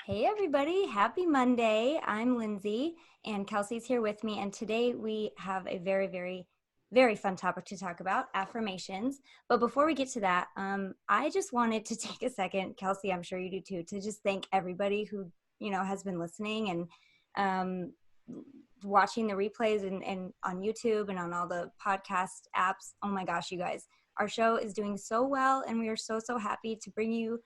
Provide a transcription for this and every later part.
Hey everybody, happy Monday. I'm Lynnsey and Kelsey's here with me, and today we have a very fun topic to talk about, affirmations. But before we get to that, I just wanted to take a second, Kelsey, I'm sure you do too, to just thank everybody who, has been listening and watching the replays and on YouTube and on all the podcast apps. Oh my gosh, you guys, our show is doing so well, and we are so happy to bring you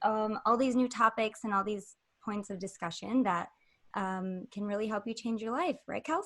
all these new topics and all these points of discussion that can really help you change your life. Right, Kels?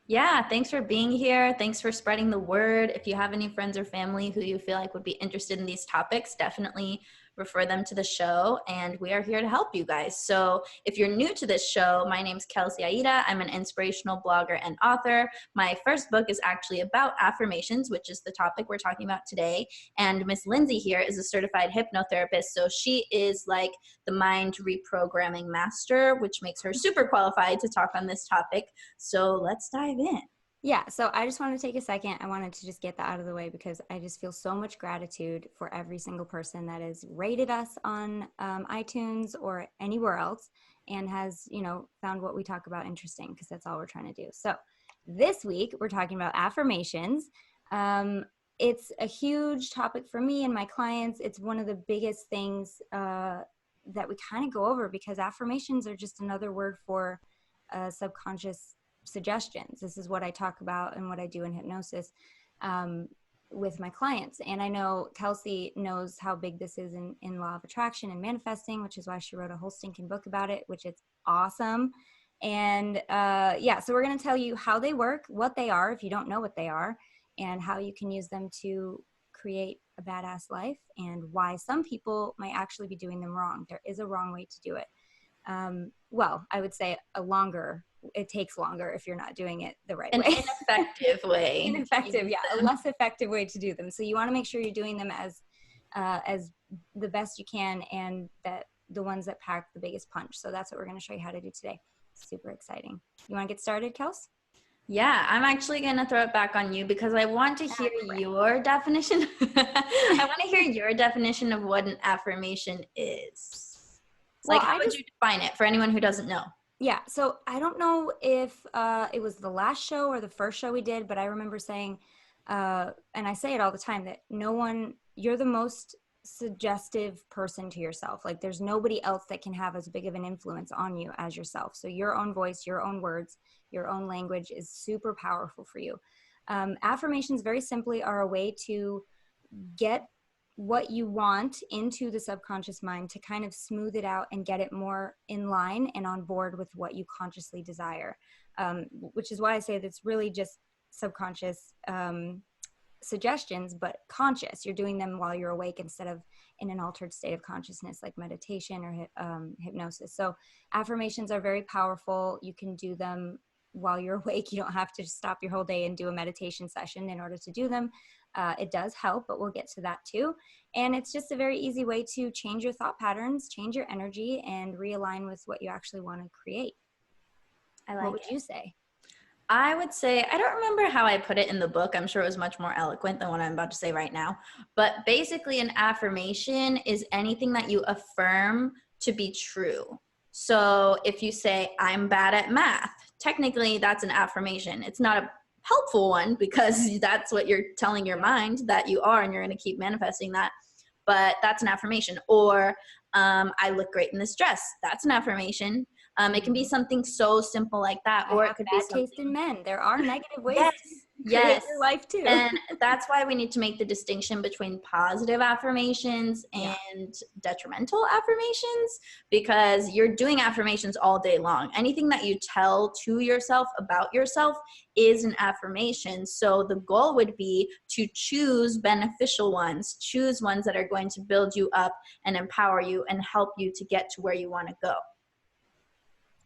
Yeah, thanks for being here. Thanks for spreading the word. If you have any friends or family who you feel like would be interested in these topics, definitely refer them to the show, and we are here to help you guys. So if you're new to this show, my name's Kelsey Aida. I'm an inspirational blogger and author. My first book is actually about affirmations, which is the topic we're talking about today. And Miss Lynnsey here is a certified hypnotherapist, so she is like the mind reprogramming master, which makes her super qualified to talk on this topic. So let's dive in. Yeah, so I just wanted to take a second. I wanted to just get that out of the way because I just feel so much gratitude for every single person that has rated us on iTunes or anywhere else and has, found what we talk about interesting, because that's all we're trying to do. So this week, we're talking about affirmations. It's a huge topic for me and my clients. It's one of the biggest things that we kind of go over, because affirmations are just another word for subconscious suggestions. This is what I talk about and what I do in hypnosis with my clients. And I know Kelsey knows how big this is in law of attraction and manifesting, which is why she wrote a whole stinking book about it, which is awesome. And so we're going to tell you how they work, what they are, if you don't know what they are, and how you can use them to create a badass life, and why some people might actually be doing them wrong. There is a wrong way to do it. I would say it takes longer if you're not doing it the right way. An ineffective way. Ineffective, yeah, a less effective way to do them. So you want to make sure you're doing them as the best you can, and that the ones that pack the biggest punch. So that's what we're going to show you how to do today. Super exciting. You want to get started, Kels? Yeah, I'm actually going to throw it back on you because I want to hear your definition. I want to hear your definition of what an affirmation is. Well, how would you define it for anyone who doesn't know? Yeah, so I don't know if it was the last show or the first show we did, but I remember saying, and I say it all the time, that you're the most suggestive person to yourself. Like, there's nobody else that can have as big of an influence on you as yourself. So your own voice, your own words, your own language is super powerful for you. Affirmations, very simply, are a way to get what you want into the subconscious mind, to kind of smooth it out and get it more in line and on board with what you consciously desire, which is why I say that's really just subconscious suggestions, but conscious. You're doing them while you're awake instead of in an altered state of consciousness like meditation or hypnosis. So affirmations are very powerful. You can do them while you're awake. You don't have to stop your whole day and do a meditation session in order to do them. It does help, but we'll get to that too. And it's just a very easy way to change your thought patterns, change your energy, and realign with what you actually want to create. What would you say? I would say, I don't remember how I put it in the book. I'm sure it was much more eloquent than what I'm about to say right now. But basically, an affirmation is anything that you affirm to be true. So if you say, I'm bad at math, technically that's an affirmation. It's not a helpful one, because that's what you're telling your mind that you are, and you're going to keep manifesting that. But that's an affirmation. Or I look great in this dress. That's an affirmation. It can be something so simple like that, or it could be something. Taste in men. There are negative ways to create your life too. And that's why we need to make the distinction between positive affirmations and detrimental affirmations, because you're doing affirmations all day long. Anything that you tell to yourself about yourself is an affirmation. So the goal would be to choose beneficial ones, choose ones that are going to build you up and empower you and help you to get to where you want to go.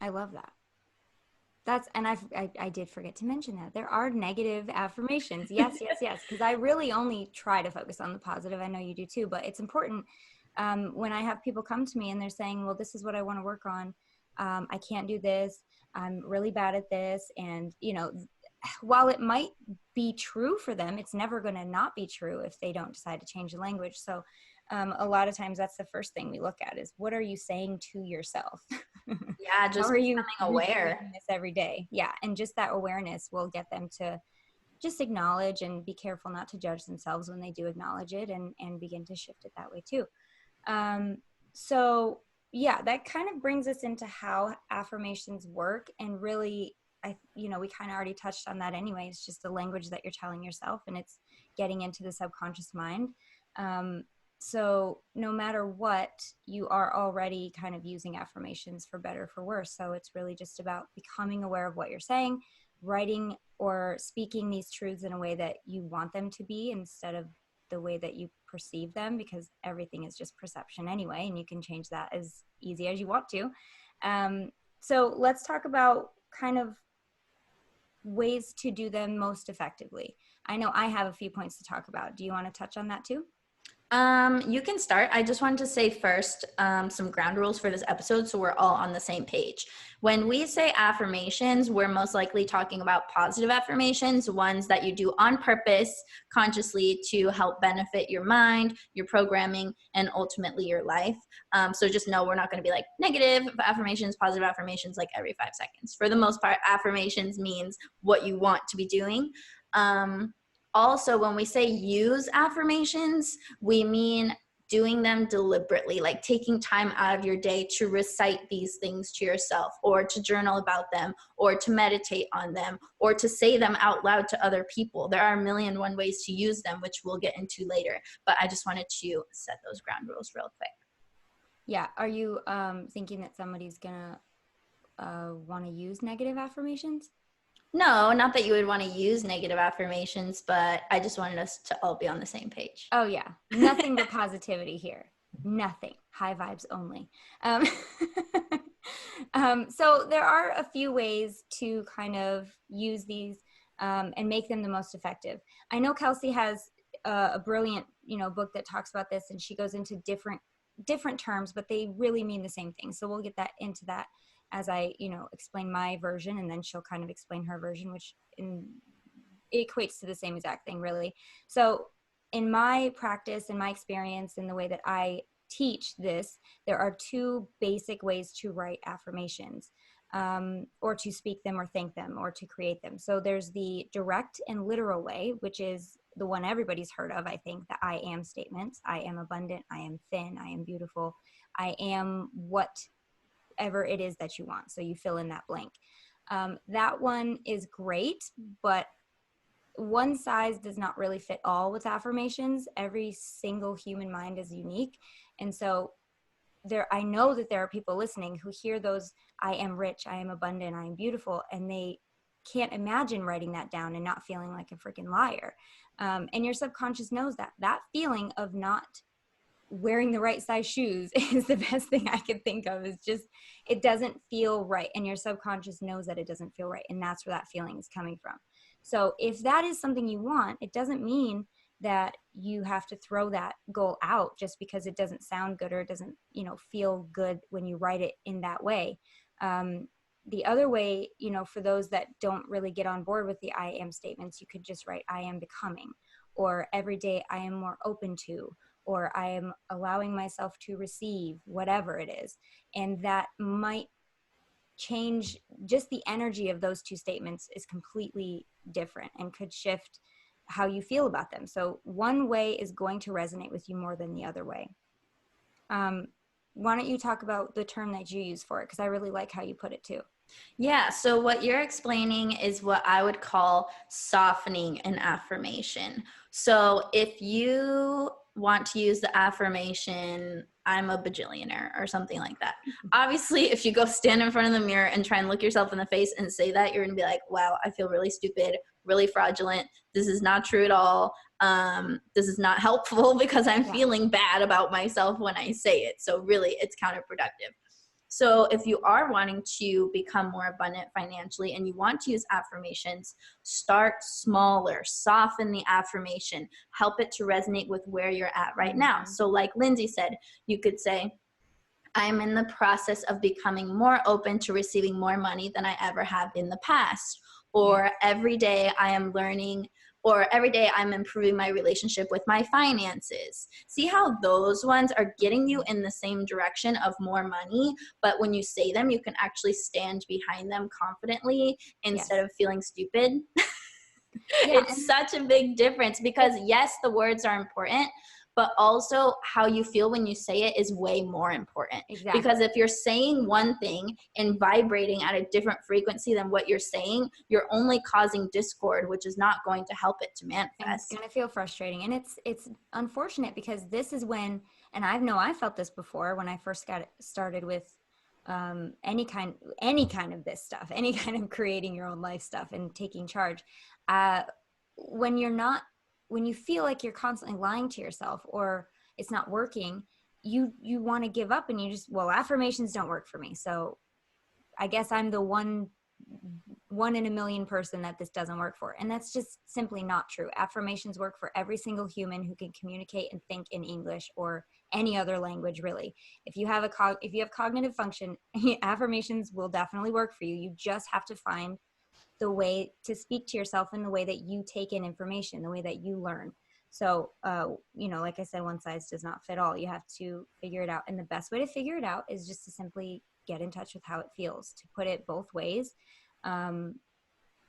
I love that. I did forget to mention that there are negative affirmations. Yes, because I really only try to focus on the positive. I know you do too, but it's important when I have people come to me and they're saying, well, this is what I want to work on. I can't do this. I'm really bad at this. And, while it might be true for them, it's never going to not be true if they don't decide to change the language. So a lot of times that's the first thing we look at is, what are you saying to yourself? Yeah, How just are you becoming aware. recreating this every day? Yeah. And just that awareness will get them to just acknowledge and be careful not to judge themselves when they do acknowledge it, and begin to shift it that way too. Um, so yeah, that kind of brings us into how affirmations work. And really, we kind of already touched on that anyway. It's just the language that you're telling yourself, and it's getting into the subconscious mind. Um, so no matter what, you are already kind of using affirmations for better or for worse. So it's really just about becoming aware of what you're saying, writing or speaking these truths in a way that you want them to be instead of the way that you perceive them, because everything is just perception anyway, and you can change that as easy as you want to. So let's talk about kind of ways to do them most effectively. I know I have a few points to talk about. Do you want to touch on that too? You can start. I just wanted to say first some ground rules for this episode so we're all on the same page. When we say affirmations, we're most likely talking about positive affirmations, ones that you do on purpose, consciously to help benefit your mind, your programming, and ultimately your life. So just know we're not going to be like negative affirmations, positive affirmations like every 5 seconds. For the most part, affirmations means what you want to be doing. Also, when we say use affirmations, we mean doing them deliberately, like taking time out of your day to recite these things to yourself, or to journal about them, or to meditate on them, or to say them out loud to other people. There are a million and one ways to use them, which we'll get into later. But I just wanted to set those ground rules real quick. Yeah. Are you thinking that somebody's gonna want to use negative affirmations? No, not that you would want to use negative affirmations, but I just wanted us to all be on the same page. Oh yeah, nothing but positivity here. Nothing. High vibes only. Um, so there are a few ways to kind of use these and make them the most effective. I know Kelsey has a brilliant, book that talks about this, and she goes into different terms, but they really mean the same thing. So we'll get that into that as I, explain my version, and then she'll kind of explain her version, which it equates to the same exact thing, really. So in my practice, in my experience, in the way that I teach this, there are two basic ways to write affirmations, or to speak them or think them or to create them. So there's the direct and literal way, which is the one everybody's heard of, I think, the I am statements. I am abundant, I am thin, I am beautiful, I am whatever it is that you want. So you fill in that blank. That one is great, but one size does not really fit all with affirmations. Every single human mind is unique. And so I know that there are people listening who hear those, I am rich, I am abundant, I am beautiful, and they can't imagine writing that down and not feeling like a freaking liar. And your subconscious knows that feeling of not wearing the right size shoes is the best thing I could think of. Is just, it doesn't feel right. And your subconscious knows that it doesn't feel right. And that's where that feeling is coming from. So if that is something you want, it doesn't mean that you have to throw that goal out just because it doesn't sound good, or it doesn't, feel good when you write it in that way. The other way, for those that don't really get on board with the I am statements, you could just write, I am becoming, or every day I am more open to, or I am allowing myself to receive, whatever it is. And that might change, just the energy of those two statements is completely different and could shift how you feel about them. So one way is going to resonate with you more than the other way. Why don't you talk about the term that you use for it? Because I really like how you put it too. Yeah, so what you're explaining is what I would call softening an affirmation. So if you want to use the affirmation, I'm a bajillionaire or something like that. Obviously, if you go stand in front of the mirror and try and look yourself in the face and say that, you're going to be like, wow, I feel really stupid, really fraudulent. This is not true at all. This is not helpful because I'm feeling bad about myself when I say it. So really, it's counterproductive. So if you are wanting to become more abundant financially and you want to use affirmations, start smaller, soften the affirmation, help it to resonate with where you're at right now. So like Lynnsey said, you could say, I'm in the process of becoming more open to receiving more money than I ever have in the past. Or every day I am learning Or every day I'm improving my relationship with my finances. See how those ones are getting you in the same direction of more money, but when you say them, you can actually stand behind them confidently instead Yes. of feeling stupid. Yeah. It's such a big difference because yes, the words are important, but also how you feel when you say it is way more important. Exactly. Because if you're saying one thing and vibrating at a different frequency than what you're saying, you're only causing discord, which is not going to help it to And it's manifest. going to feel frustrating. And it's unfortunate because this is when, and I felt this before when I first got started with any kind of this stuff, any kind of creating your own life stuff and taking charge. Uh, when you're not, when you feel like you're constantly lying to yourself or it's not working, you want to give up and you just, well, affirmations don't work for me. So I guess I'm the one in a million person that this doesn't work for. And that's just simply not true. Affirmations work for every single human who can communicate and think in English or any other language, really. If you have if you have cognitive function, affirmations will definitely work for you. You just have to find the way to speak to yourself in the way that you take in information, the way that you learn. So, like I said, one size does not fit all. You have to figure it out. And the best way to figure it out is just to simply get in touch with how it feels, to put it both ways. Um,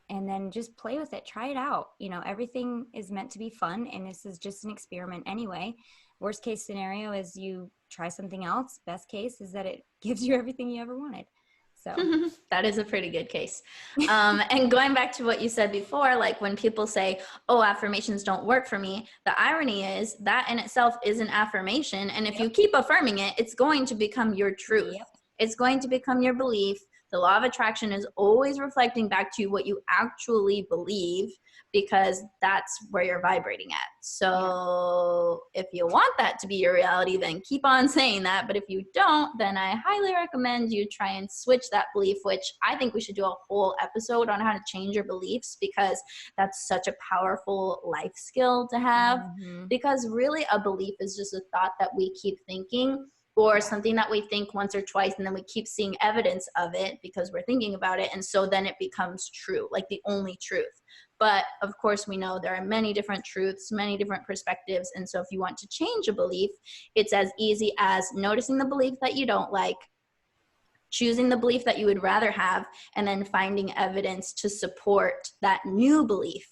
and then just play with it, try it out. Everything is meant to be fun, and this is just an experiment anyway. Worst case scenario is you try something else. Best case is that it gives you everything you ever wanted. So That is a pretty good case. And going back to what you said before, like when people say, oh, affirmations don't work for me, the irony is that in itself is an affirmation. And if you keep affirming it, it's going to become your truth. Yep. It's going to become your belief. The law of attraction is always reflecting back to you what you actually believe, because that's where you're vibrating at. So if you want that to be your reality, then keep on saying that. But if you don't, then I highly recommend you try and switch that belief, which I think we should do a whole episode on how to change your beliefs, because that's such a powerful life skill to have. Mm-hmm. Because really a belief is just a thought that we keep thinking, or something that we think once or twice, and then we keep seeing evidence of it because we're thinking about it. And so then it becomes true, like the only truth. But of course, we know there are many different truths, many different perspectives. And so if you want to change a belief, it's as easy as noticing the belief that you don't like, choosing the belief that you would rather have, and then finding evidence to support that new belief,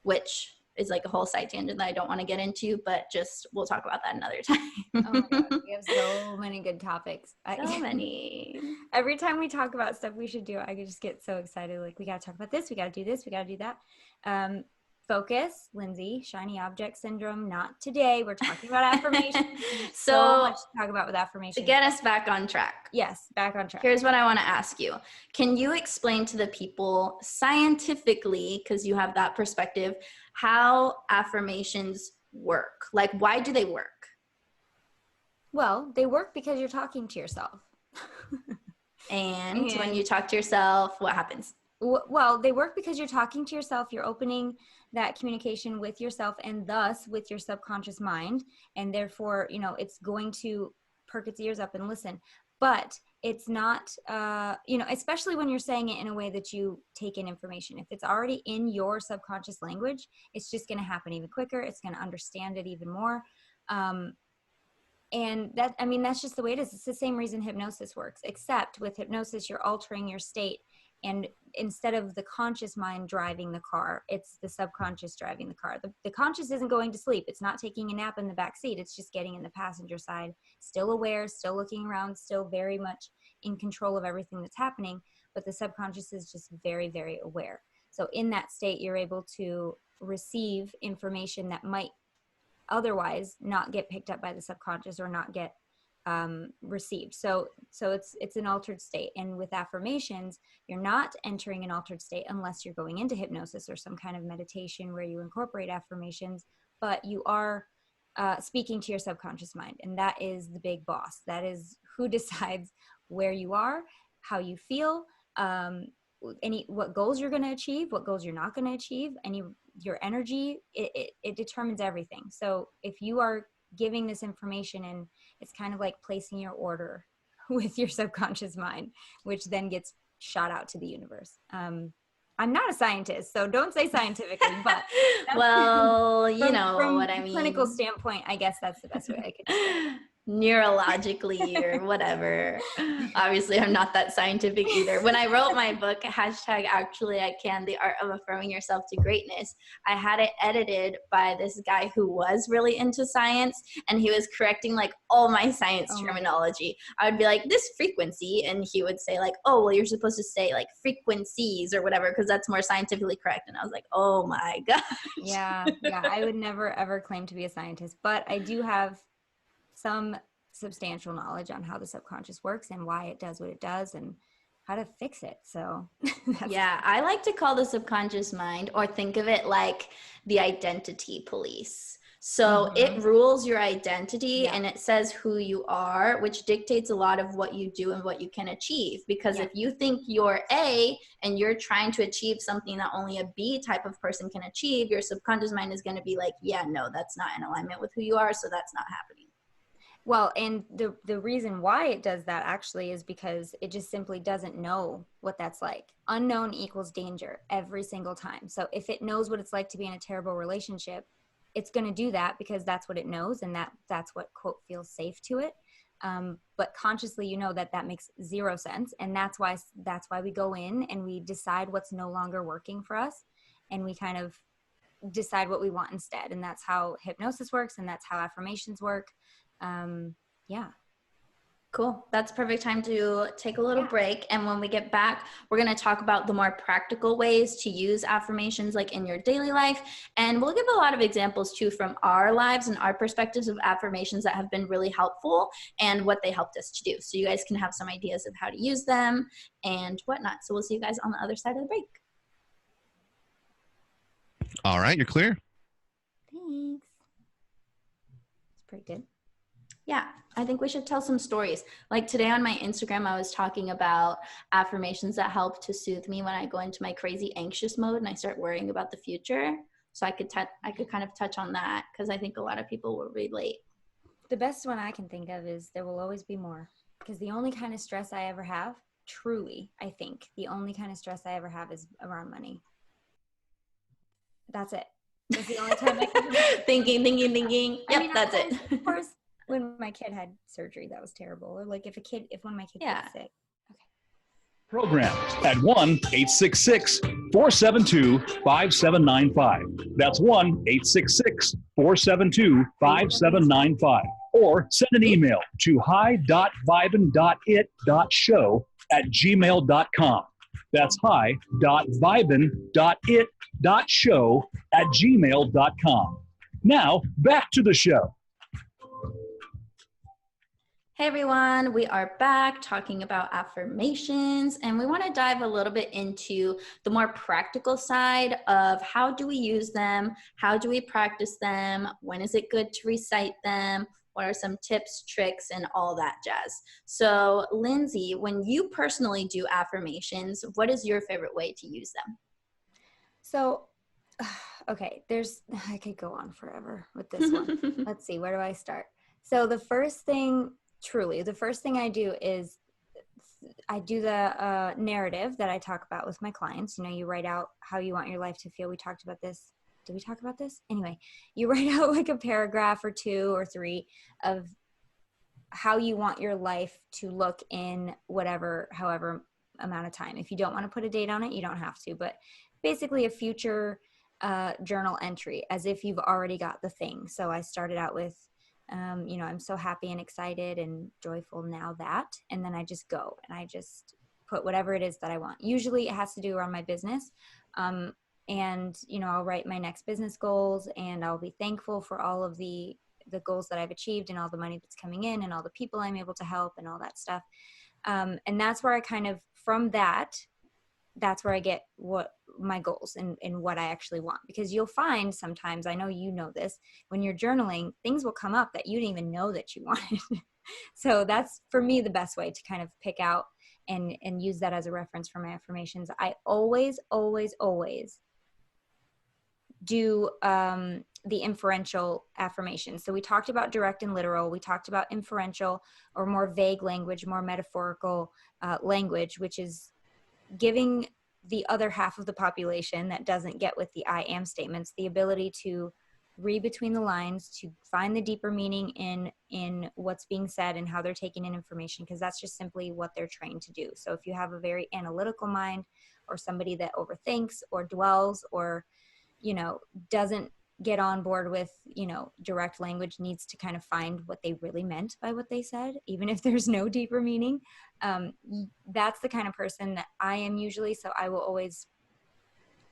which is like a whole side tangent that I don't want to get into, but just we'll talk about that another time. Oh my gosh, we have so many good topics. So many. Every time we talk about stuff we should do, I could just get so excited. Like, we got to talk about this, we got to do this, we got to do that. Focus, Lynnsey, shiny object syndrome. Not today. We're talking about affirmations. So much to talk about with affirmations. To get us back on track. Yes, back on track. Here's what I want to ask you. Can you explain to the people scientifically, because you have that perspective, how affirmations work? Like, why do they work? Well, they work because you're talking to yourself. And when you talk to yourself, what happens? Well, they work because you're talking to yourself. You're opening that communication with yourself and thus with your subconscious mind. And therefore, it's going to perk its ears up and listen. But it's not, especially when you're saying it in a way that you take in information. If it's already in your subconscious language, it's just going to happen even quicker. It's going to understand it even more. And that's just the way it is. It's the same reason hypnosis works, except with hypnosis, you're altering your state. And instead of the conscious mind driving the car, it's the subconscious driving the car. The conscious isn't going to sleep. It's not taking a nap in the back seat. It's just getting in the passenger side, still aware, still looking around, still very much in control of everything that's happening. But the subconscious is just very, very aware. So in that state, you're able to receive information that might otherwise not get picked up by the subconscious or not get received. So it's an altered state. And with affirmations, you're not entering an altered state unless you're going into hypnosis or some kind of meditation where you incorporate affirmations, but you are speaking to your subconscious mind. And that is the big boss. That is who decides where you are, how you feel, what goals you're going to achieve, what goals you're not going to achieve, your energy, it determines everything. So if you are giving this information, and it's kind of like placing your order with your subconscious mind, which then gets shot out to the universe. I'm not a scientist, so don't say scientifically, but well, you know from what I a clinical mean. standpoint, I guess that's the best way I could describe it. Neurologically or whatever. Obviously, I'm not that scientific either. When I wrote my book, hashtag actually I can, the art of affirming yourself to greatness, I had it edited by this guy who was really into science, and he was correcting like all my science terminology. I would be like, this frequency, and he would say like, oh, well, you're supposed to say like frequencies or whatever, because that's more scientifically correct. And I was like, oh my gosh. Yeah, I would never ever claim to be a scientist, but I do have some substantial knowledge on how the subconscious works and why it does what it does and how to fix it. So yeah, I like to call the subconscious mind, or think of it like the identity police. So it rules your identity, and it says who you are, which dictates a lot of what you do and what you can achieve. Because if you think you're A and you're trying to achieve something that only a B type of person can achieve, your subconscious mind is going to be like, yeah, no, that's not in alignment with who you are, so that's not happening. Well, and the reason why it does that actually is because it just simply doesn't know what that's like. Unknown equals danger every single time. So if it knows what it's like to be in a terrible relationship, it's going to do that because that's what it knows, and that's what, quote, feels safe to it. But consciously, you know that makes zero sense, and that's why we go in and we decide what's no longer working for us, and we kind of decide what we want instead. And that's how hypnosis works, and that's how affirmations work. Yeah. Cool. That's perfect time to take a little break. And when we get back, we're going to talk about the more practical ways to use affirmations like in your daily life. And we'll give a lot of examples too from our lives and our perspectives of affirmations that have been really helpful and what they helped us to do. So you guys can have some ideas of how to use them and whatnot. So we'll see you guys on the other side of the break. All right. You're clear. Thanks. It's pretty good. Yeah, I think we should tell some stories. Like today on my Instagram, I was talking about affirmations that help to soothe me when I go into my crazy anxious mode and I start worrying about the future. So I could kind of touch on that because I think a lot of people will relate. The best one I can think of is there will always be more, because the only kind of stress I ever have, truly, I think the only kind of stress I ever have is around money. That's it. That's the only time I can thinking. Yep, that's it. Of course, when my kid had surgery, that was terrible. Or like if one of my kids gets sick. Okay. Programs at 1-866-472-5795. That's 1-866-472-5795. Or send an email to hi.vibin.it.show@gmail.com. That's hi.vibin.it.show@gmail.com. Now, back to the show. Hey everyone, we are back talking about affirmations, and we want to dive a little bit into the more practical side of how do we use them, how do we practice them, when is it good to recite them, what are some tips, tricks, and all that jazz. So Lynnsey, when you personally do affirmations, what is your favorite way to use them? So, okay, I could go on forever with this one. Let's see, where do I start? So the first thing I do is I do the narrative that I talk about with my clients. You know, you write out how you want your life to feel. We talked about this. Did we talk about this? Anyway, you write out like a paragraph or 2 or 3 of how you want your life to look in however amount of time. If you don't want to put a date on it, you don't have to. But basically a future journal entry as if you've already got the thing. So I started out with I'm so happy and excited and joyful now that, and then I just go and I just put whatever it is that I want. Usually it has to do around my business. And, I'll write my next business goals, and I'll be thankful for all of the goals that I've achieved and all the money that's coming in and all the people I'm able to help and all that stuff. And that's where I kind of, from that's where I get what my goals and what I actually want. Because you'll find sometimes, I know you know this, when you're journaling, things will come up that you didn't even know that you wanted. So that's, for me, the best way to kind of pick out and use that as a reference for my affirmations. I always, always, always do the inferential affirmation. So we talked about direct and literal. We talked about inferential, or more vague language, more metaphorical language, which is giving the other half of the population that doesn't get with the I am statements, the ability to read between the lines, to find the deeper meaning in what's being said and how they're taking in information, because that's just simply what they're trained to do. So if you have a very analytical mind, or somebody that overthinks or dwells, or, you know, doesn't get on board with, you know, direct language, needs to kind of find what they really meant by what they said, even if there's no deeper meaning. That's the kind of person that I am usually. So I will always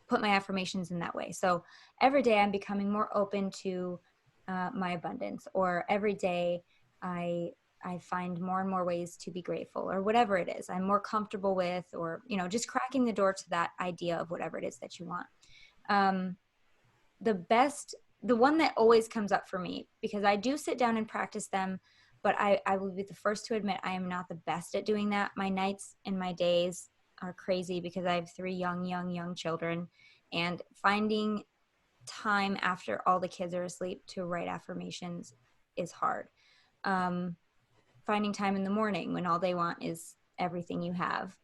put my affirmations in that way. So every day I'm becoming more open to my abundance, or every day I find more and more ways to be grateful, or whatever it is I'm more comfortable with, or, you know, just cracking the door to that idea of whatever it is that you want. The one that always comes up for me, because I do sit down and practice them, but I will be the first to admit I am not the best at doing that. My nights and my days are crazy because I have 3 young children, and finding time after all the kids are asleep to write affirmations is hard. Finding time in the morning when all they want is everything you have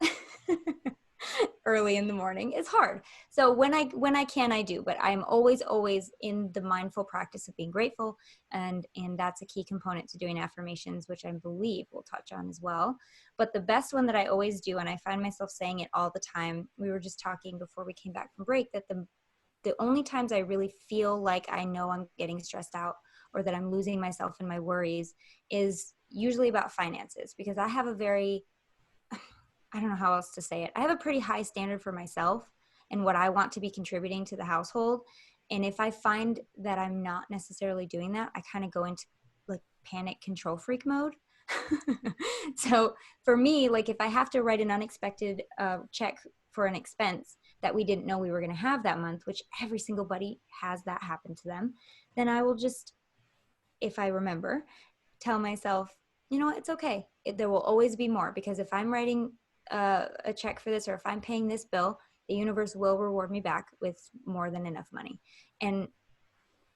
early in the morning is hard. So when I can, I do, but I'm always in the mindful practice of being grateful. And that's a key component to doing affirmations, which I believe we'll touch on as well. But the best one that I always do, and I find myself saying it all the time, we were just talking before we came back from break, that the only times I really feel like I know I'm getting stressed out, or that I'm losing myself in my worries, is usually about finances, because I have I don't know how else to say it. I have a pretty high standard for myself and what I want to be contributing to the household. And if I find that I'm not necessarily doing that, I kind of go into like panic control freak mode. So for me, like if I have to write an unexpected check for an expense that we didn't know we were going to have that month, which every single buddy has that happen to them, then I will just, if I remember, tell myself, you know what, it's okay. There will always be more, because if I'm writing a check for this, or if I'm paying this bill, the universe will reward me back with more than enough money. And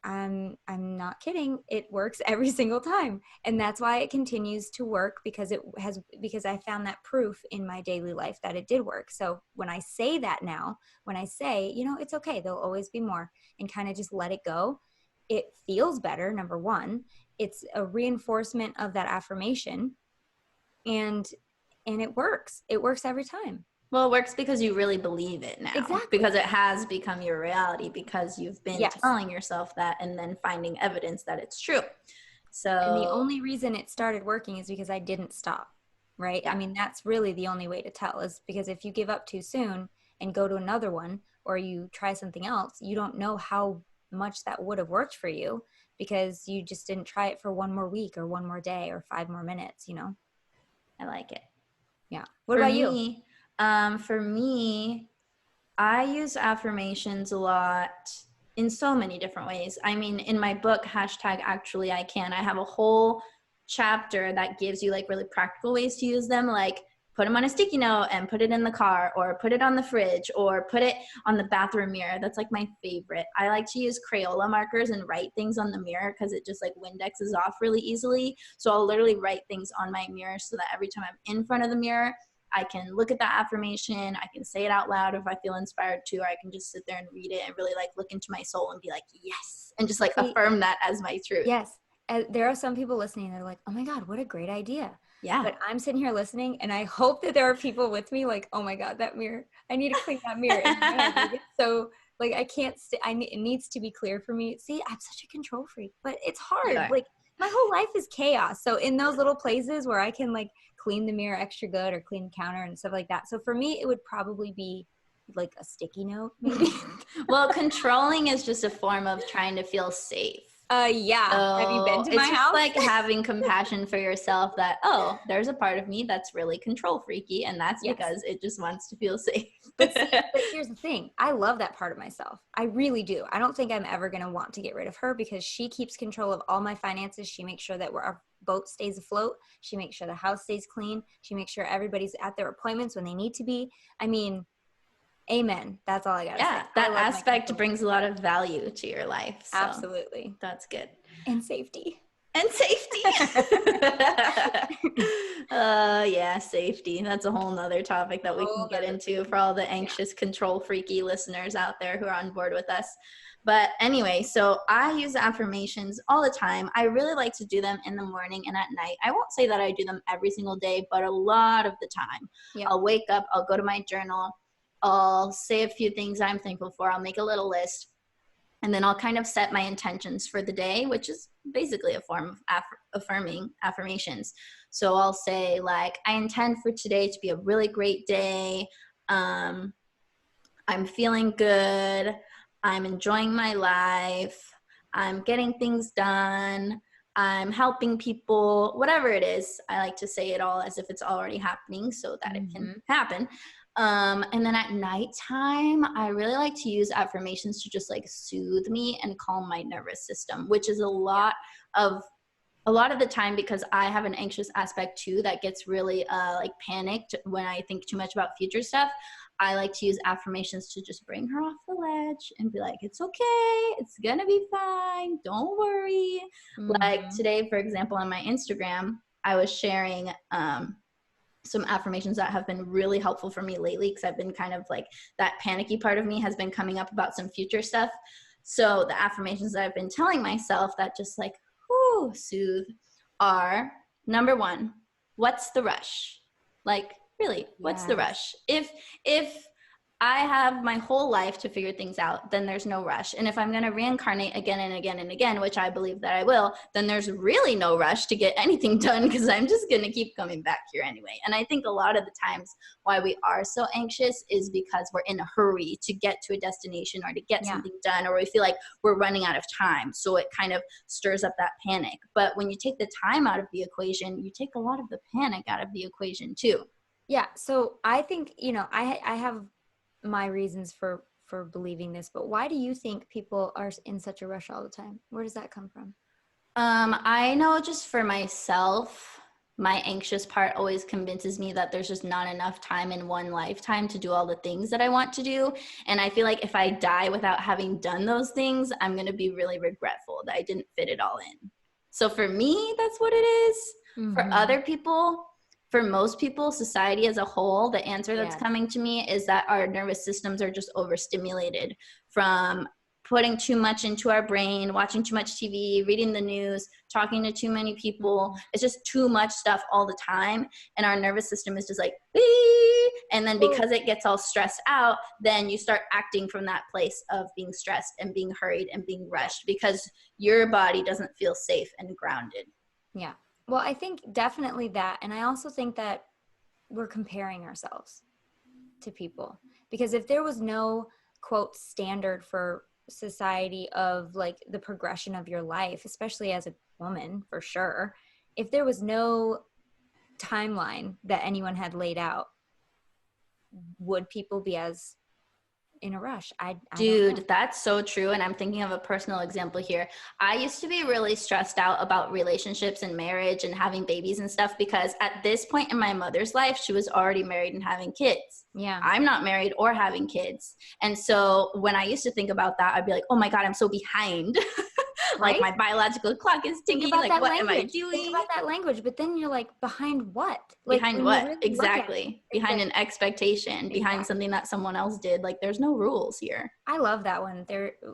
I'm not kidding. It works every single time. And that's why it continues to work, because I found that proof in my daily life that it did work. So when I say that now, when I say, you know, it's okay, there'll always be more, and kind of just let it go, it feels better. Number one, it's a reinforcement of that affirmation, and it works. It works every time. Well, it works because you really believe it now. Exactly. Because it has become your reality, because you've been telling yourself that and then finding evidence that it's true. So, and the only reason it started working is because I didn't stop, right? Yeah. I mean, that's really the only way to tell, is because if you give up too soon and go to another one, or you try something else, you don't know how much that would have worked for you, because you just didn't try it for one more week, or one more day, or 5 more minutes, you know? I like it. Yeah. What about you? For me, I use affirmations a lot in so many different ways. I mean, in my book, #actually I can, I have a whole chapter that gives you like really practical ways to use them, like put them on a sticky note and put it in the car, or put it on the fridge, or put it on the bathroom mirror. That's like my favorite. I like to use Crayola markers and write things on the mirror, because it just like Windexes off really easily. So I'll literally write things on my mirror, so that every time I'm in front of the mirror, I can look at that affirmation, I can say it out loud if I feel inspired to, or I can just sit there and read it and really like look into my soul and be like, yes, and just like affirm that as my truth. Yes. There are some people listening that are like, oh my God, what a great idea. Yeah. But I'm sitting here listening, and I hope that there are people with me like, oh my God, that mirror, I need to clean that mirror. So like, I can't, it needs to be clear for me. See, I'm such a control freak, but it's hard. Like my whole life is chaos. So in those little places where I can like clean the mirror extra good, or clean the counter and stuff like that. So for me, it would probably be like a sticky note, maybe. Well, controlling is just a form of trying to feel safe. Yeah. So have you been to my house? It's just like having compassion for yourself, that, oh, there's a part of me that's really control freaky, and that's because it just wants to feel safe. But here's the thing. I love that part of myself. I really do. I don't think I'm ever going to want to get rid of her, because she keeps control of all my finances. She makes sure that our boat stays afloat. She makes sure the house stays clean. She makes sure everybody's at their appointments when they need to be. I mean, amen. That's all I got to say. Yeah, that aspect brings a lot of value to your life. So absolutely. That's good. And safety. And safety. Yeah, safety. That's a whole nother topic that we can get into for all the anxious, control freaky listeners out there who are on board with us. But anyway, so I use affirmations all the time. I really like to do them in the morning and at night. I won't say that I do them every single day, but a lot of the time. Yep. I'll wake up, I'll go to my journal, I'll say a few things I'm thankful for, I'll make a little list, and then I'll kind of set my intentions for the day, which is basically a form of affirming affirmations. So I'll say like, I intend for today to be a really great day. I'm feeling good. I'm enjoying my life. I'm getting things done. I'm helping people, whatever it is. I like to say it all as if it's already happening so that it can happen. And then at nighttime, I really like to use affirmations to just like soothe me and calm my nervous system, which is a lot of the time, because I have an anxious aspect too that gets really like panicked when I think too much about future stuff. I like to use affirmations to just bring her off the ledge and be like, it's okay, it's gonna be fine, don't worry. Like today, for example, on my Instagram, I was sharing some affirmations that have been really helpful for me lately, because I've been kind of like, that panicky part of me has been coming up about some future stuff. So the affirmations that I've been telling myself that just like, whoo, soothe are, number one, what's the rush? Like, really, what's the rush? If I have my whole life to figure things out, then there's no rush. And if I'm going to reincarnate again and again and again, which I believe that I will, then there's really no rush to get anything done, because I'm just going to keep coming back here anyway. And I think a lot of the times why we are so anxious is because we're in a hurry to get to a destination or to get something done, or we feel like we're running out of time. So it kind of stirs up that panic. But when you take the time out of the equation, you take a lot of the panic out of the equation too. Yeah. So I think, I have my reasons for believing this, but why do you think people are in such a rush all the time? Where does that come from? I know just for myself, my anxious part always convinces me that there's just not enough time in one lifetime to do all the things that I want to do. And I feel like if I die without having done those things, I'm going to be really regretful that I didn't fit it all in. So for me, that's what it is. For other people, for most people, society as a whole, the answer that's coming to me is that our nervous systems are just overstimulated from putting too much into our brain, watching too much TV, reading the news, talking to too many people. It's just too much stuff all the time. And our nervous system is just like, wee! And then because it gets all stressed out, then you start acting from that place of being stressed and being hurried and being rushed, because your body doesn't feel safe and grounded. Yeah. Well, I think definitely that. And I also think that we're comparing ourselves to people, because if there was no quote standard for society of like the progression of your life, especially as a woman, for sure, if there was no timeline that anyone had laid out, would people be as in a rush? Dude, that's so true. And I'm thinking of a personal example here. I used to be really stressed out about relationships and marriage and having babies and stuff, because at this point in my mother's life, she was already married and having kids. Yeah. I'm not married or having kids. And so when I used to think about that, I'd be like, oh my God, I'm so behind. Like my biological clock is ticking. Like, what am I doing? Think about that language. But then you're like, behind what? Like, behind what? Really exactly. Behind an expectation, behind something that someone else did. Like, there's no rules here. I love that one.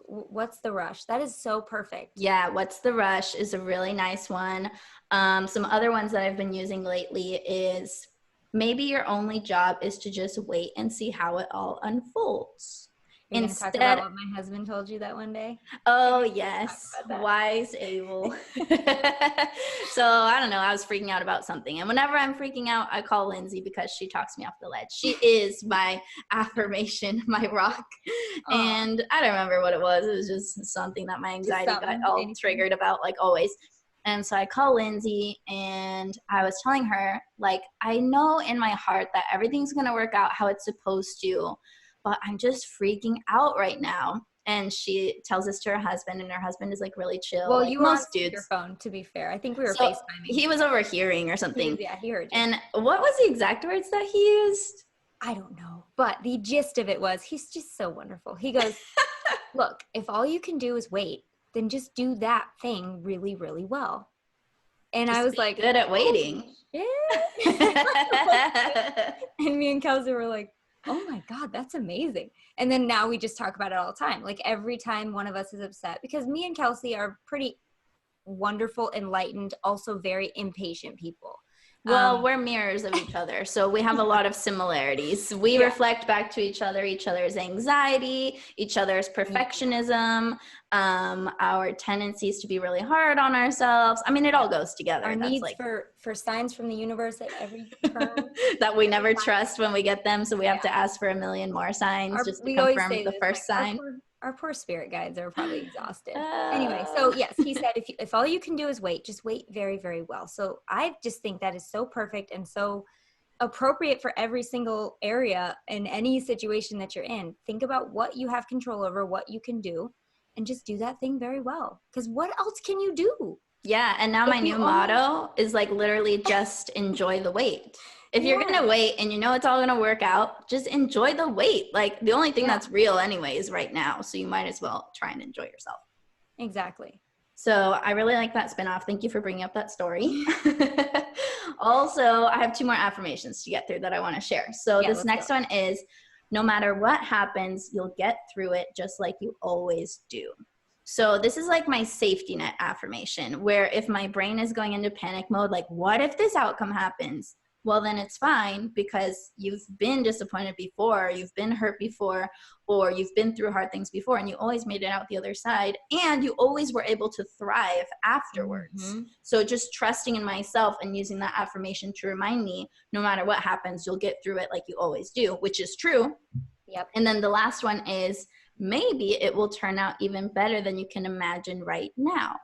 What's the rush? That is so perfect. Yeah. What's the rush is a really nice one. Some other ones that I've been using lately is, maybe your only job is to just wait and see how it all unfolds. You're going to talk about what my husband told you that one day? Oh, yes. Wise Abel. So, I don't know. I was freaking out about something. And whenever I'm freaking out, I call Lynnsey, because she talks me off the ledge. She is my affirmation, my rock. And I don't remember what it was. It was just something that my anxiety got all triggered about, like always. And so I call Lynnsey, and I was telling her, like, I know in my heart that everything's going to work out how it's supposed to, but I'm just freaking out right now. And she tells this to her husband, and her husband is like really chill. Well, like you were on your phone, to be fair. I think we were FaceTiming. He was overhearing or something. He heard you. And what was the exact words that he used? I don't know. But the gist of it was, he's just so wonderful. He goes, look, if all you can do is wait, then just do that thing really, really well. And Just I was be like, good at waiting. yeah. And me and Kelsey were like, oh my God, that's amazing. And then now we just talk about it all the time. Like every time one of us is upset, because me and Kelsey are pretty wonderful, enlightened, also very impatient people. Well, we're mirrors of each other, so we have a lot of similarities. We reflect back to each other's anxiety, each other's perfectionism, our tendencies to be really hard on ourselves. I mean, it all goes together. Our That's needs like for signs from the universe at every turn. that we never trust when we get them, so we have to ask for a million more signs just to We always confirm say the this, first like, sign. our poor spirit guides are probably exhausted. Anyway, so yes, he said if all you can do is wait, just wait very, very well. So I just think that is so perfect and so appropriate for every single area in any situation that you're in. Think about what you have control over, what you can do, and just do that thing very well. Because what else can you do? Yeah, and now my new motto is like literally just enjoy the wait. If you're going to wait and you know it's all going to work out, just enjoy the wait. Like the only thing that's real anyway is right now. So you might as well try and enjoy yourself. Exactly. So I really like that spinoff. Thank you for bringing up that story. Also, I have 2 more affirmations to get through that I want to share. So this next one is, no matter what happens, you'll get through it just like you always do. So this is like my safety net affirmation, where if my brain is going into panic mode, like what if this outcome happens? Well, then it's fine because you've been disappointed before, you've been hurt before, or you've been through hard things before, and you always made it out the other side, and you always were able to thrive afterwards. Mm-hmm. So just trusting in myself and using that affirmation to remind me, no matter what happens, you'll get through it like you always do, which is true. Yep. And then the last one is, maybe it will turn out even better than you can imagine right now.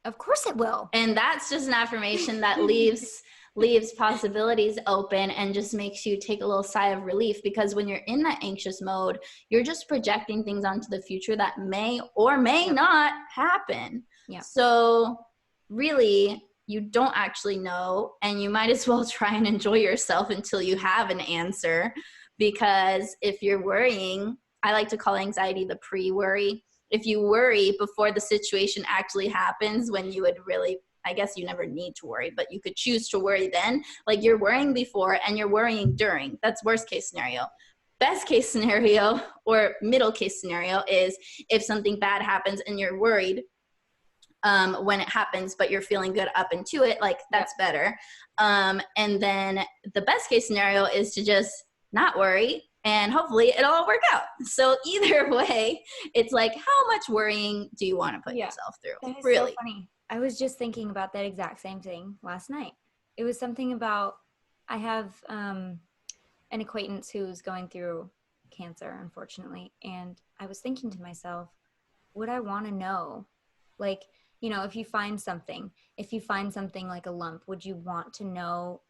Of course it will. And that's just an affirmation that leaves possibilities open and just makes you take a little sigh of relief, because when you're in that anxious mode, you're just projecting things onto the future that may or may not happen. Yeah. So really, you don't actually know, and you might as well try and enjoy yourself until you have an answer, because if you're worrying, I like to call anxiety the pre-worry. If you worry before the situation actually happens, when you would really, I guess you never need to worry, but you could choose to worry then. Like you're worrying before and you're worrying during. That's worst case scenario. Best case scenario or middle case scenario is if something bad happens and you're worried when it happens, but you're feeling good up into it, like that's better. And then the best case scenario is to just not worry, and hopefully it'll all work out. So either way, it's like, how much worrying do you want to put yourself through? That is really so funny. I was just thinking about that exact same thing last night. It was something about, I have an acquaintance who's going through cancer, unfortunately. And I was thinking to myself, would I want to know, like, you know, if you find something like a lump, would you want to know?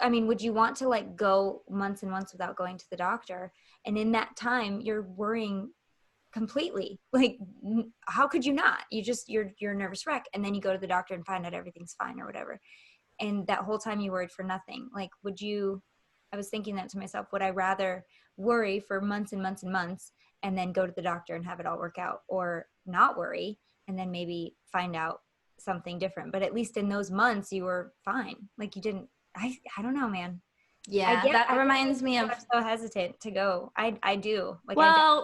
I mean, would you want to like go months and months without going to the doctor? And in that time, you're worrying completely. Like, how could you not? You're a nervous wreck. And then you go to the doctor and find out everything's fine or whatever. And that whole time you worried for nothing. Like, I was thinking that to myself, would I rather worry for months and months and months and then go to the doctor and have it all work out, or not worry and then maybe find out something different? But at least in those months you were fine. Like you didn't, I don't know, man. Yeah, that reminds me of. I'm so hesitant to go. I do. Like,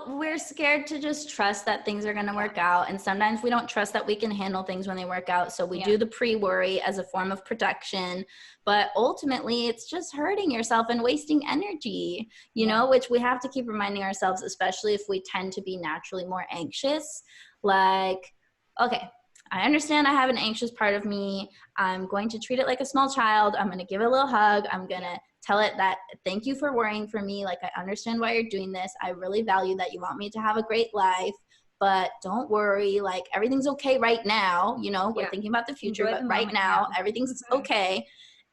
we're scared to just trust that things are going to work out. And sometimes we don't trust that we can handle things when they work out. So we do the pre-worry as a form of protection. But ultimately, it's just hurting yourself and wasting energy, you know, which we have to keep reminding ourselves, especially if we tend to be naturally more anxious. Like, okay, I understand I have an anxious part of me. I'm going to treat it like a small child. I'm going to give it a little hug. I'm going to tell it that thank you for worrying for me. Like, I understand why you're doing this. I really value that you want me to have a great life, but don't worry. Like, everything's okay right now. You know, we're thinking about the future, but right now, everything's okay.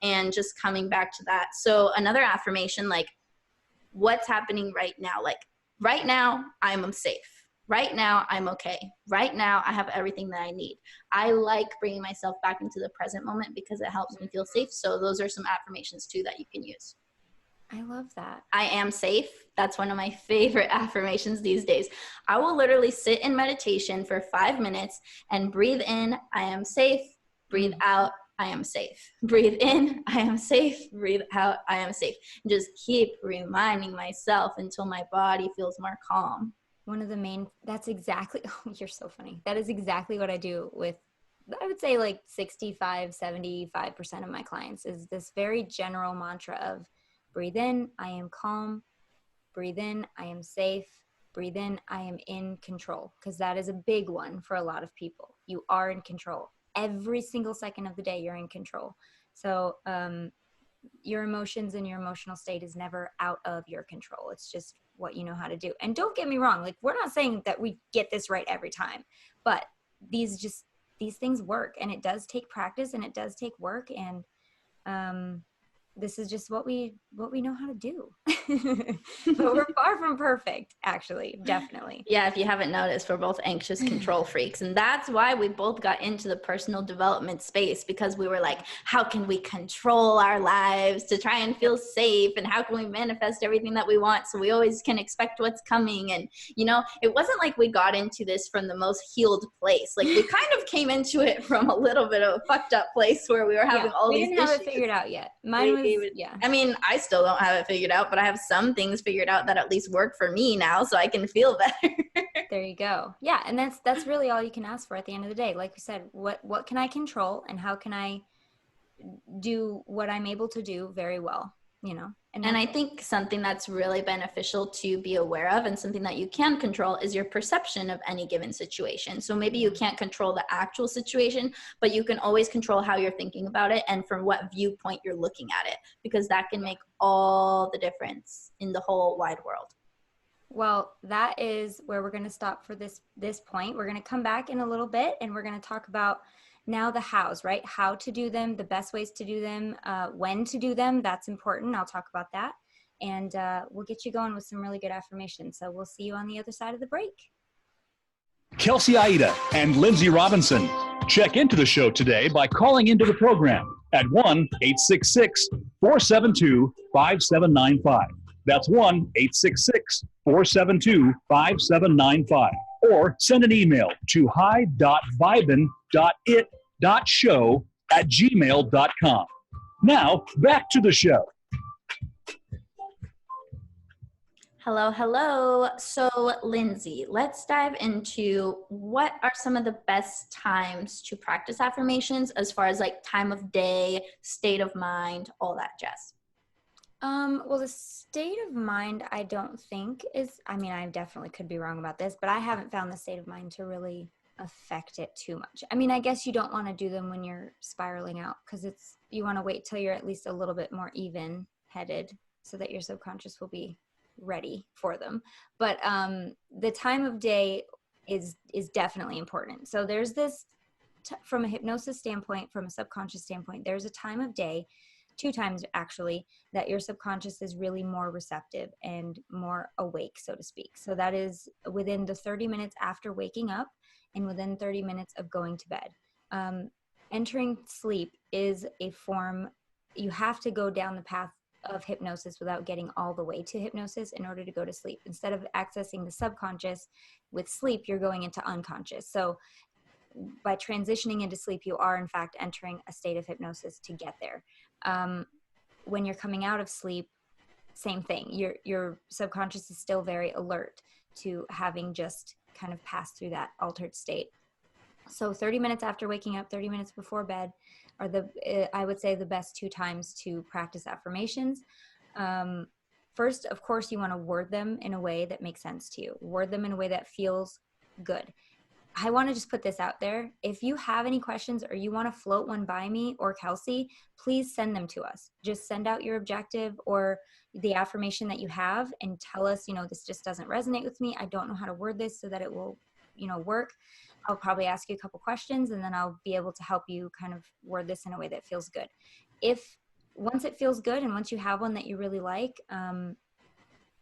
And just coming back to that. So another affirmation, like, what's happening right now? Like, right now, I'm safe. Right now, I'm okay. Right now, I have everything that I need. I like bringing myself back into the present moment because it helps me feel safe. So those are some affirmations too that you can use. I love that. I am safe. That's one of my favorite affirmations these days. I will literally sit in meditation for 5 minutes and breathe in, I am safe. Breathe out, I am safe. Breathe in, I am safe. Breathe out, I am safe. And just keep reminding myself until my body feels more calm. One of the main, that's exactly, oh, you're so funny. That is exactly what I do with, I would say like 65-75% of my clients, is this very general mantra of breathe in, I am calm. Breathe in, I am safe. Breathe in, I am in control. Because that is a big one for a lot of people. You are in control. Every single second of the day, you're in control. So your emotions and your emotional state is never out of your control. It's just what you know how to do. And don't get me wrong, like, we're not saying that we get this right every time, but these things work, and it does take practice and it does take work. And this is just what we know how to do. But we're far from perfect, actually, definitely. Yeah, if you haven't noticed, we're both anxious control freaks. And that's why we both got into the personal development space, because we were like, how can we control our lives to try and feel safe? And how can we manifest everything that we want so we always can expect what's coming? And, you know, it wasn't like we got into this from the most healed place. Like, we kind of came into it from a little bit of a fucked up place where we were having all these issues. We didn't have it figured out yet. Mine was, yeah. I mean, I still don't have it figured out, but I have some things figured out that at least work for me now, so I can feel better. There you go. Yeah, and that's really all you can ask for at the end of the day. Like we said, what can I control, and how can I do what I'm able to do very well, you know? And I think something that's really beneficial to be aware of, and something that you can control, is your perception of any given situation. So maybe you can't control the actual situation, but you can always control how you're thinking about it and from what viewpoint you're looking at it, because that can make all the difference in the whole wide world. Well, that is where we're going to stop for this point. We're going to come back in a little bit, and we're going to talk about now the hows, right? How to do them, the best ways to do them, when to do them. That's important. I'll talk about that. And we'll get you going with some really good affirmations. So we'll see you on the other side of the break. Kelsey Aida and Lynnsey Robinson. Check into the show today by calling into the program at 1-866-472-5795. That's 1-866-472-5795. Or send an email to high.vibin.it.show@gmail.com. Now, back to the show. Hello. So, Lynnsey, let's dive into what are some of the best times to practice affirmations, as far as like time of day, state of mind, all that jazz. Well, the state of mind, I don't think is, I mean, I definitely could be wrong about this, but I haven't found the state of mind to really affect it too much. I mean, I guess you don't want to do them when you're spiraling out, because you want to wait till you're at least a little bit more even headed so that your subconscious will be ready for them. But the time of day is definitely important. So there's this, from a hypnosis standpoint, from a subconscious standpoint, there's a time of day, 2 times actually, that your subconscious is really more receptive and more awake, so to speak. So that is within the 30 minutes after waking up and within 30 minutes of going to bed. Entering sleep is a form, you have to go down the path of hypnosis without getting all the way to hypnosis in order to go to sleep. Instead of accessing the subconscious with sleep, you're going into unconscious. So by transitioning into sleep, you are in fact entering a state of hypnosis to get there. When you're coming out of sleep, same thing. Your subconscious is still very alert to having just kind of passed through that altered state. So 30 minutes after waking up, 30 minutes before bed are I would say the best 2 times to practice affirmations. First, of course, you want to word them in a way that makes sense to you. Word them in a way that feels good. I want to just put this out there. If you have any questions or you want to float one by me or Kelsey, please send them to us. Just send out your objective or the affirmation that you have and tell us, this just doesn't resonate with me. I don't know how to word this so that it will, work. I'll probably ask you a couple questions and then I'll be able to help you kind of word this in a way that feels good. Once it feels good and once you have one that you really like,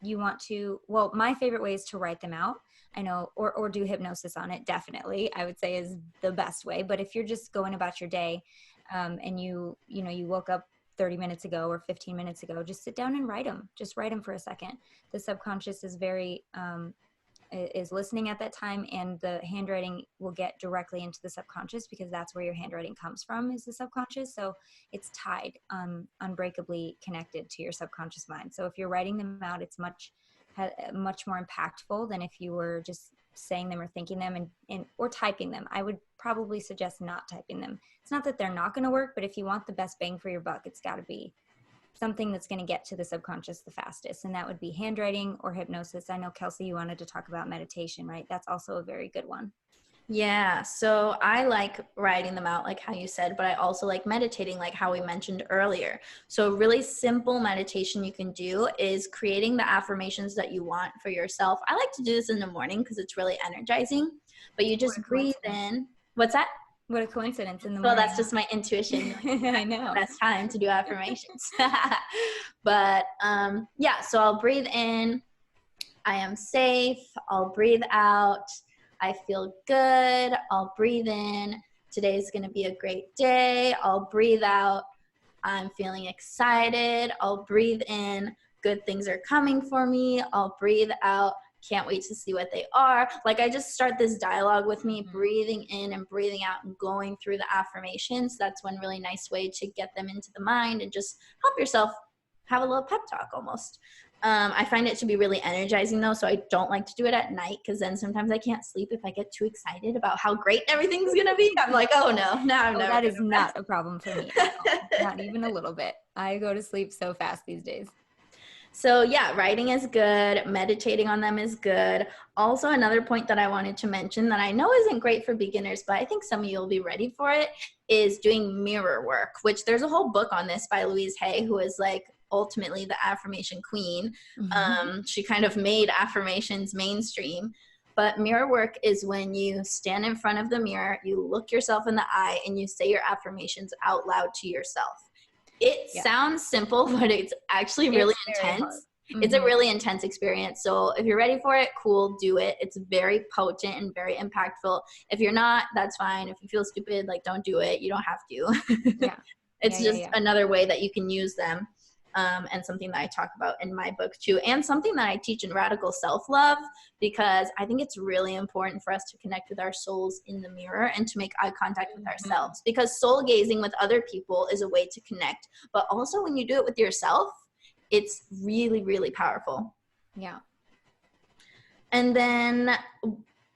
you want to, my favorite way is to write them out. I know, or do hypnosis on it, definitely, I would say is the best way. But if you're just going about your day and you woke up 30 minutes ago or 15 minutes ago, just sit down and write them. Just write them for a second. The subconscious is very is listening at that time, and the handwriting will get directly into the subconscious, because that's where your handwriting comes from, is the subconscious. So it's tied, unbreakably connected to your subconscious mind. So if you're writing them out, it's much more impactful than if you were just saying them or thinking them and or typing them. I would probably suggest not typing them. It's not that they're not going to work, but if you want the best bang for your buck, it's got to be something that's going to get to the subconscious the fastest. And that would be handwriting or hypnosis. I know, Kelsey, you wanted to talk about meditation, right? That's also a very good one. Yeah, so I like writing them out, like how you said, but I also like meditating, like how we mentioned earlier. So a really simple meditation you can do is creating the affirmations that you want for yourself. I like to do this in the morning because it's really energizing, but you just breathe in. What's that? What a coincidence in the Well, morning. that's just my intuition. I know. Best time to do affirmations. But yeah, so I'll breathe in. I am safe. I'll breathe out. I feel good. I'll breathe in. Today's going to be a great day. I'll breathe out. I'm feeling excited. I'll breathe in. Good things are coming for me. I'll breathe out. Can't wait to see what they are. Like, I just start this dialogue with me, breathing in and breathing out and going through the affirmations. That's one really nice way to get them into the mind and just help yourself have a little pep talk almost. I find it to be really energizing though, so I don't like to do it at night, because then sometimes I can't sleep if I get too excited about how great everything's gonna be. I'm like, oh no, I'm never. That is not a problem for me at all. Not even a little bit. I go to sleep so fast these days. So yeah, writing is good. Meditating on them is good. Also, another point that I wanted to mention that I know isn't great for beginners, but I think some of you will be ready for it, is doing mirror work, which there's a whole book on this by Louise Hay, who is like ultimately the affirmation queen. She kind of made affirmations mainstream. But mirror work is when you stand in front of the mirror, you look yourself in the eye, and you say your affirmations out loud to yourself. It sounds simple, but it's actually really intense. It's a really intense experience. So if you're ready for it, cool, do it. It's very potent and very impactful. If you're not, that's fine. If you feel stupid, like, don't do it. You don't have to. Yeah. It's just another way that you can use them. And something that I talk about in my book too, and something that I teach in Radical Self-Love, because I think it's really important for us to connect with our souls in the mirror and to make eye contact with ourselves, because soul gazing with other people is a way to connect, but also when you do it with yourself, it's really, really powerful. Yeah. And then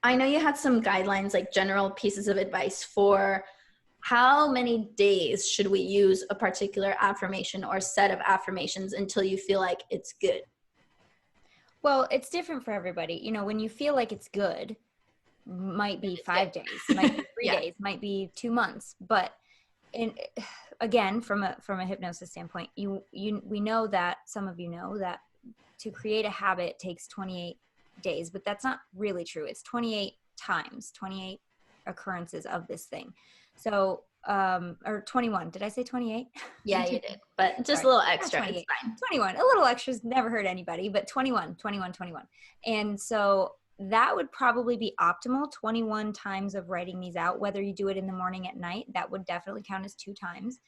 I know you had some guidelines, like general pieces of advice for how many days should we use a particular affirmation or set of affirmations until you feel like it's good? Well, it's different for everybody. You know, when you feel like it's good, might be 5 days, might be 3 days, might be 2 months. But again, from a hypnosis standpoint, we know that, some of you know that to create a habit takes 28 days, but that's not really true. It's 28 times, 28 occurrences of this thing. So, or 21. Did I say 28? Yeah, you did. But just a little extra. It's fine. 21. A little extra's never hurt anybody, but 21. And so that would probably be optimal, 21 times of writing these out. Whether you do it in the morning, at night, that would definitely count as 2 times.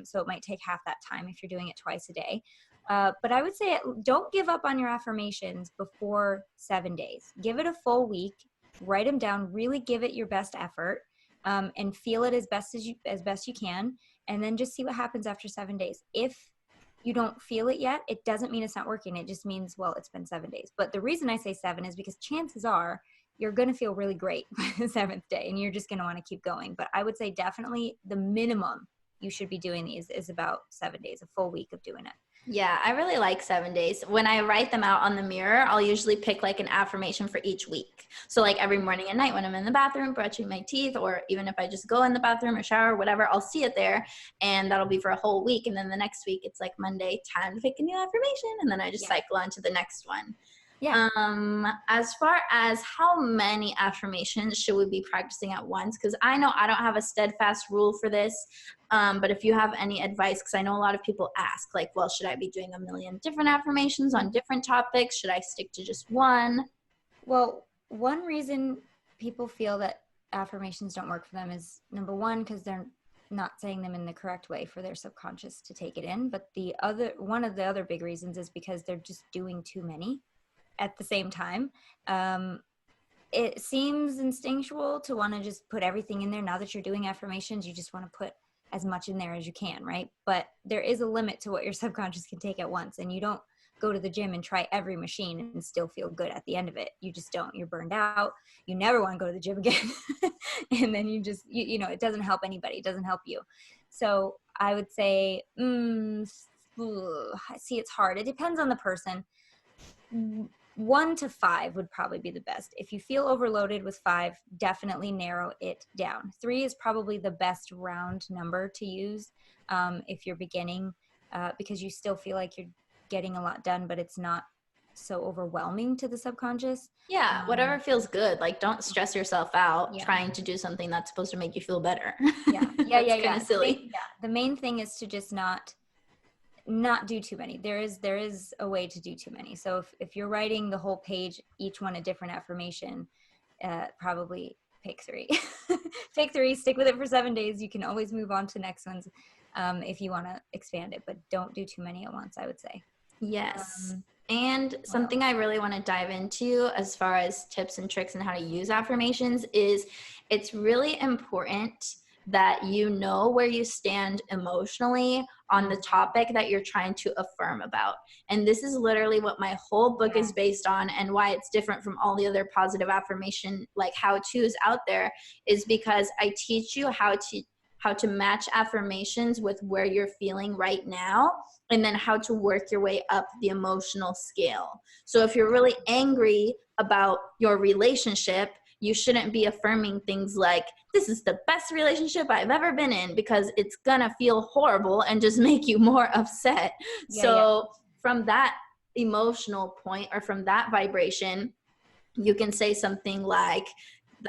So it might take half that time if you're doing it twice a day. But I would say don't give up on your affirmations before 7 days. Give it a full week. Write them down. Really give it your best effort. And feel it as best you can, and then just see what happens after 7 days. If you don't feel it yet, it doesn't mean it's not working. It just means, well, it's been 7 days. But the reason I say 7 is because chances are you're going to feel really great by the 7th day, and you're just going to want to keep going. But I would say definitely the minimum you should be doing these is about 7 days, a full week of doing it. Yeah, I really like 7 days. When I write them out on the mirror, I'll usually pick like an affirmation for each week. So like every morning and night when I'm in the bathroom brushing my teeth, or even if I just go in the bathroom or shower, whatever, I'll see it there, and that'll be for a whole week. And then the next week it's like Monday, time to pick a new affirmation, and then I just cycle on to the next one. Yeah. As far as how many affirmations should we be practicing at once? Because I know I don't have a steadfast rule for this. But if you have any advice, because I know a lot of people ask, like, well, should I be doing a million different affirmations on different topics? Should I stick to just one? Well, one reason people feel that affirmations don't work for them is, number one, because they're not saying them in the correct way for their subconscious to take it in. But one of the other big reasons is because they're just doing too many. at the same time, it seems instinctual to want to just put everything in there. Now that you're doing affirmations, you just want to put as much in there as you can, right? But there is a limit to what your subconscious can take at once, and you don't go to the gym and try every machine and still feel good at the end of it. You just don't. You're burned out. You never want to go to the gym again. And then you just, you know, it doesn't help anybody. It doesn't help you. So I would say, I see, it's hard. It depends on the person. 1 to 5 would probably be the best. If you feel overloaded with 5, definitely narrow it down. 3 is probably the best round number to use if you're beginning, because you still feel like you're getting a lot done, but it's not so overwhelming to the subconscious. Yeah, whatever feels good. Like, don't stress yourself out trying to do something that's supposed to make you feel better. Yeah. Kind of silly. The main thing is to just not do too many. There is a way to do too many. So if you're writing the whole page, each one a different affirmation, probably pick 3. Pick 3, stick with it for 7 days. You can always move on to next ones if you want to expand it, but don't do too many at once, I would say. Yes. And something I really want to dive into as far as tips and tricks and how to use affirmations is it's really important that you know where you stand emotionally on the topic that you're trying to affirm about. And this is literally what my whole book is based on, and why it's different from all the other positive affirmation like how-tos out there is because I teach you how to match affirmations with where you're feeling right now, and then how to work your way up the emotional scale. So if you're really angry about your relationship, you shouldn't be affirming things like, this is the best relationship I've ever been in, because it's gonna feel horrible and just make you more upset. From that emotional point, or from that vibration, you can say something like,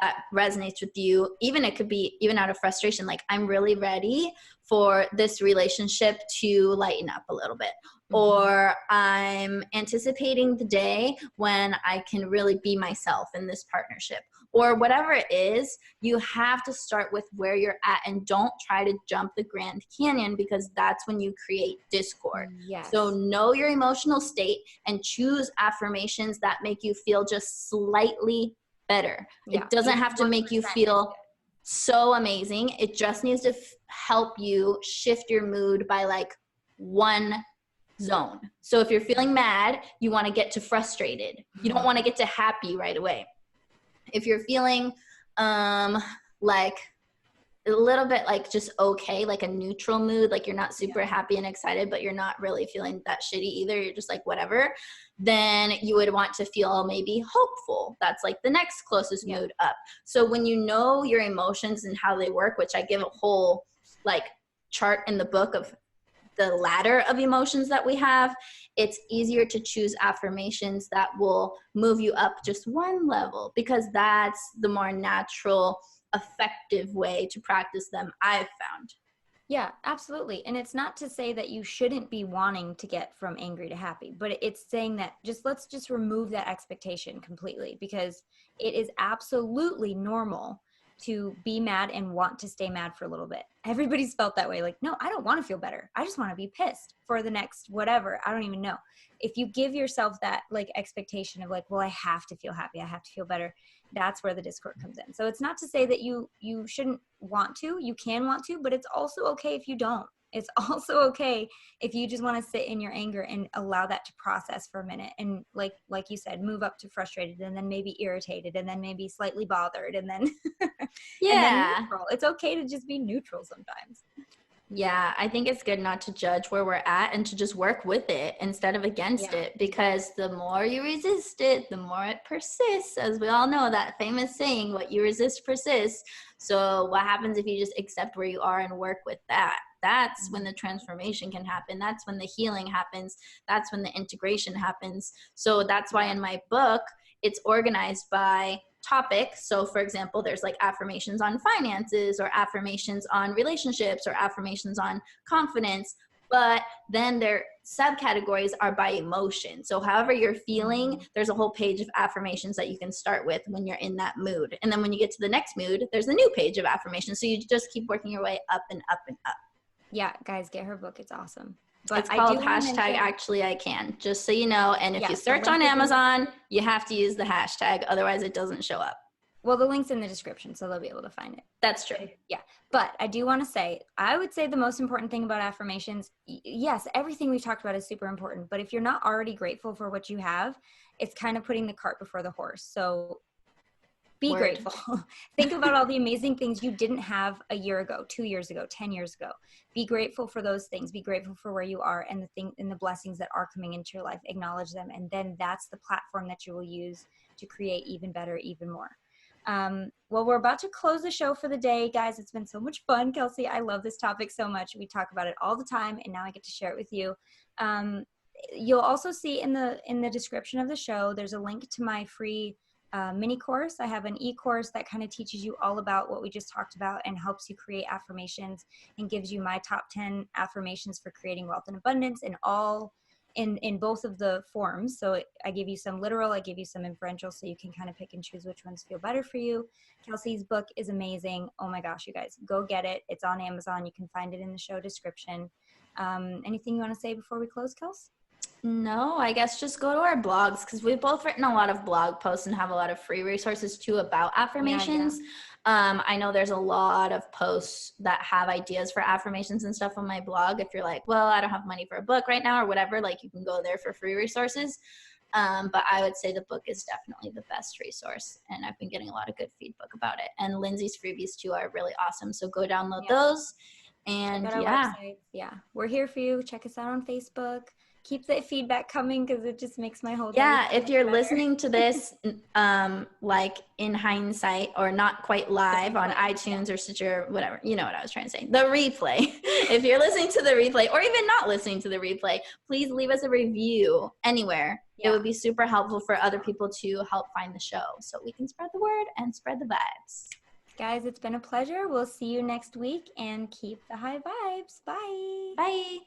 that resonates with you, even it could be even out of frustration, like, I'm really ready for this relationship to lighten up a little bit, or I'm anticipating the day when I can really be myself in this partnership, or whatever it is. You have to start with where you're at, and don't try to jump the Grand Canyon, because that's when you create discord. So know your emotional state and choose affirmations that make you feel just slightly better. It doesn't have to make you feel so amazing. It just needs to help you shift your mood by like one zone. So if you're feeling mad, you want to get to frustrated. You don't want to get to happy right away. If you're feeling like a little bit like just okay, like a neutral mood, like you're not super happy and excited, but you're not really feeling that shitty either, you're just like whatever, then you would want to feel maybe hopeful. That's like the next closest mood up. So when you know your emotions and how they work, which I give a whole like chart in the book of the ladder of emotions that we have, it's easier to choose affirmations that will move you up just one level, because that's the more natural, effective way to practice them, I've found. Yeah, absolutely. And it's not to say that you shouldn't be wanting to get from angry to happy, but it's saying that let's just remove that expectation completely, because it is absolutely normal to be mad and want to stay mad for a little bit. Everybody's felt that way. Like, no, I don't want to feel better. I just want to be pissed for the next whatever. I don't even know. If you give yourself that like expectation of like, well, I have to feel happy, I have to feel better, that's where the discord comes in. So it's not to say that you shouldn't want to. You can want to, but it's also okay if you don't. It's also okay if you just want to sit in your anger and allow that to process for a minute. And like you said, move up to frustrated, and then maybe irritated, and then maybe slightly bothered, and then and then neutral. It's okay to just be neutral sometimes. Yeah, I think it's good not to judge where we're at and to just work with it instead of against it, because the more you resist it, the more it persists. As we all know, that famous saying, what you resist persists. So what happens if you just accept where you are and work with that? That's when the transformation can happen. That's when the healing happens. That's when the integration happens. So that's why in my book, it's organized by topic. So for example, there's like affirmations on finances, or affirmations on relationships, or affirmations on confidence, but then their subcategories are by emotion. So however you're feeling, there's a whole page of affirmations that you can start with when you're in that mood. And then when you get to the next mood, there's a new page of affirmations. So you just keep working your way up and up and up. Yeah, guys, get her book. It's awesome. But it's I called do want to hashtag mention, actually I can, just so you know. And if yeah, you the search on link is in, Amazon, you have to use the hashtag, otherwise it doesn't show up. well, the link's in the description, so they'll be able to find it. That's true. Yeah. But I do want to say, I would say the most important thing about affirmations, yes, everything we've talked about is super important. But if you're not already grateful for what you have, it's kind of putting the cart before the horse. So be Word. grateful. Think about all the amazing things you didn't have a year ago, 2 years ago, 10 years ago. Be grateful for those things. Be grateful for where you are and the blessings that are coming into your life. Acknowledge them. And then that's the platform that you will use to create even better, even more. Well, we're about to close the show for the day, guys. It's been so much fun, Kelsey. I love this topic so much. We talk about it all the time, and now I get to share it with you. You'll also see in the description of the show, there's a link to my free mini course. I have an e-course that kind of teaches you all about what we just talked about and helps you create affirmations and gives you my top 10 affirmations for creating wealth and abundance in both of the forms. So I give you some literal, I give you some inferential, so you can kind of pick and choose which ones feel better for you. Kelsey's book is amazing. Oh my gosh, you guys, go get it. It's on Amazon. You can find it in the show description. Anything you want to say before we close, Kels? No, I guess just go to our blogs, because we've both written a lot of blog posts and have a lot of free resources too about affirmations. I know there's a lot of posts that have ideas for affirmations and stuff on my blog. If you're like, well, I don't have money for a book right now or whatever, like you can go there for free resources. But I would say the book is definitely the best resource, and I've been getting a lot of good feedback about it. And Lynnsey's freebies too are really awesome. So go download those. And check out our website. Yeah, we're here for you. Check us out on Facebook. Keep the feedback coming, because it just makes my whole day. Yeah, if you're better. listening to this like in hindsight or not quite live on iTunes or Stitcher, whatever, you know what I was trying to say, the replay. If you're listening to the replay or even not listening to the replay, please leave us a review anywhere. It would be super helpful for other people to help find the show, so we can spread the word and spread the vibes. Guys, it's been a pleasure. We'll see you next week, and keep the high vibes. Bye. Bye.